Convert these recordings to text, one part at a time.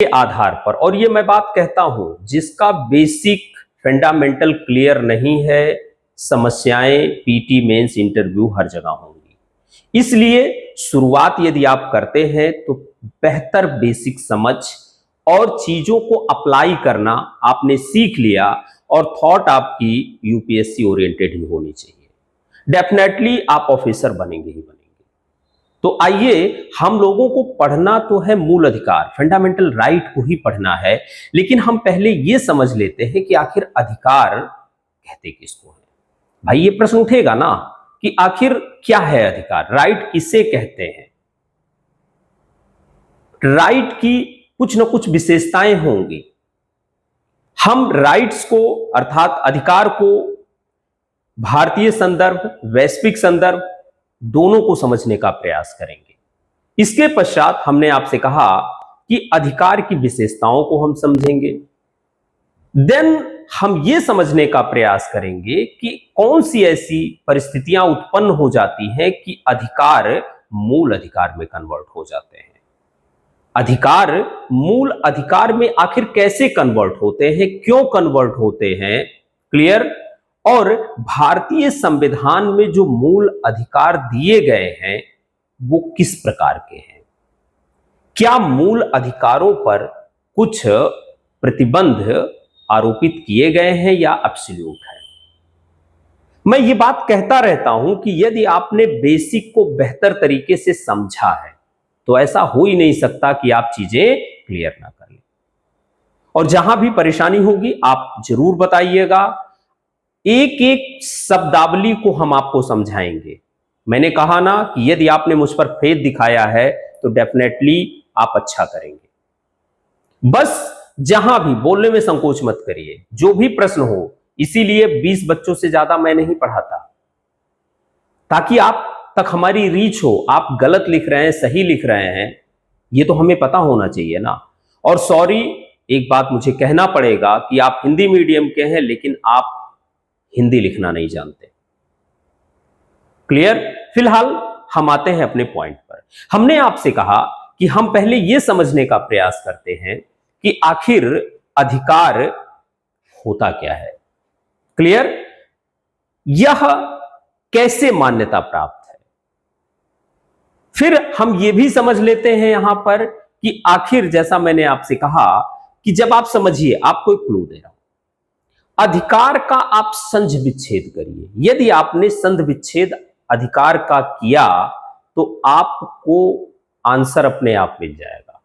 के आधार पर, और ये मैं बात कहता हूं, जिसका बेसिक फंडामेंटल क्लियर नहीं है, समस्याएं पीटी मेंस इंटरव्यू हर जगह होंगी। इसलिए शुरुआत यदि आप करते हैं तो बेहतर बेसिक समझ और चीजों को अप्लाई करना आपने सीख लिया, और थॉट आपकी यूपीएससी ओरिएंटेड ही होनी चाहिए। डेफिनेटली आप ऑफिसर बनेंगे ही बनेंगे। तो आइए, हम लोगों को पढ़ना तो है मूल अधिकार, फंडामेंटल राइट को ही पढ़ना है, लेकिन हम पहले ये समझ लेते हैं कि आखिर अधिकार कहते किसको है। भाई ये प्रश्न उठेगा ना कि आखिर क्या है अधिकार, राइट किसे कहते हैं। राइट की कुछ ना कुछ विशेषताएं होंगी। हम राइट्स को अर्थात अधिकार को भारतीय संदर्भ, वैश्विक संदर्भ दोनों को समझने का प्रयास करेंगे। इसके पश्चात हमने आपसे कहा कि अधिकार की विशेषताओं को हम समझेंगे। देन हम यह समझने का प्रयास करेंगे कि कौन सी ऐसी परिस्थितियां उत्पन्न हो जाती हैं कि अधिकार मूल अधिकार में कन्वर्ट हो जाते हैं। अधिकार मूल अधिकार में आखिर कैसे कन्वर्ट होते हैं, क्यों कन्वर्ट होते हैं, क्लियर। और भारतीय संविधान में जो मूल अधिकार दिए गए हैं वो किस प्रकार के हैं। क्या मूल अधिकारों पर कुछ प्रतिबंध आरोपित किए गए हैं या एब्सोल्यूट है। मैं ये बात कहता रहता हूं कि यदि आपने बेसिक को बेहतर तरीके से समझा है तो ऐसा हो ही नहीं सकता कि आप चीजें क्लियर ना कर लें। और जहां भी परेशानी होगी आप जरूर बताइएगा, एक एक शब्दावली को हम आपको समझाएंगे। मैंने कहा ना कि यदि आपने मुझ पर फेथ दिखाया है तो डेफिनेटली आप अच्छा करेंगे। बस जहां भी बोलने में संकोच मत करिए, जो भी प्रश्न हो। इसीलिए 20 बच्चों से ज्यादा मैं नहीं पढ़ाता, ताकि आप तक हमारी रीच हो। आप गलत लिख रहे हैं, सही लिख रहे हैं, ये तो हमें पता होना चाहिए ना। और सॉरी, एक बात मुझे कहना पड़ेगा कि आप हिंदी मीडियम के हैं लेकिन आप हिंदी लिखना नहीं जानते। क्लियर। फिलहाल हम आते हैं अपने पॉइंट पर। हमने आपसे कहा कि हम पहले यह समझने का प्रयास करते हैं कि आखिर अधिकार होता क्या है। क्लियर। यह कैसे मान्यता प्राप्त है। फिर हम यह भी समझ लेते हैं यहां पर कि आखिर, जैसा मैंने आपसे कहा कि जब आप समझिए, आपको एक क्लू दे रहा हूं, अधिकार का आप संधि विच्छेद करिए। यदि आपने संधि विच्छेद अधिकार का किया तो आपको आंसर अपने आप मिल जाएगा,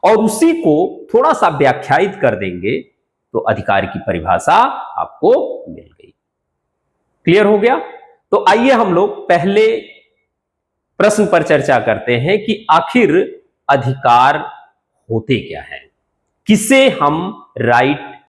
और उसी को थोड़ा सा व्याख्यायित कर देंगे तो अधिकार की परिभाषा आपको मिल गई। क्लियर हो गया। तो आइए हम लोग पहले प्रश्न पर चर्चा करते हैं कि आखिर अधिकार होते क्या हैं, किसे हम राइट